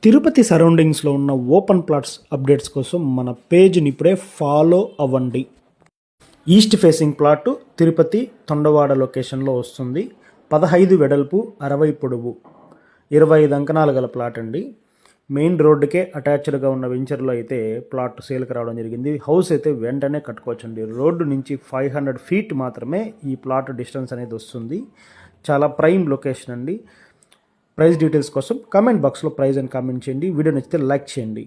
తిరుపతి సరౌండింగ్స్లో ఉన్న open plots updates కోసం మన పేజ్ని ఇప్పుడే ఫాలో అవ్వండి. East facing plot Tirupati Tondavada లొకేషన్లో వస్తుంది. 15 వెడల్పు 60 పొడవు 25 అంకణాలు గల ప్లాట్ అండి. మెయిన్ రోడ్డుకే అటాచ్డ్గా ఉన్న వెంచర్లో అయితే ప్లాట్ సేల్కి రావడం జరిగింది. హౌస్ అయితే వెంటనే కట్టుకోవచ్చండి. రోడ్డు నుంచి 500 ఫీట్ మాత్రమే ఈ ప్లాట్ డిస్టెన్స్ అనేది వస్తుంది. చాలా ప్రైమ్ లొకేషన్ అండి. ప్రైస్ డీటెయిల్స్ కోసం కామెంట్ బాక్స్లో ప్రైస్ అని కామెంట్ చేయండి. వీడియో నచ్చితే లైక్ చేయండి.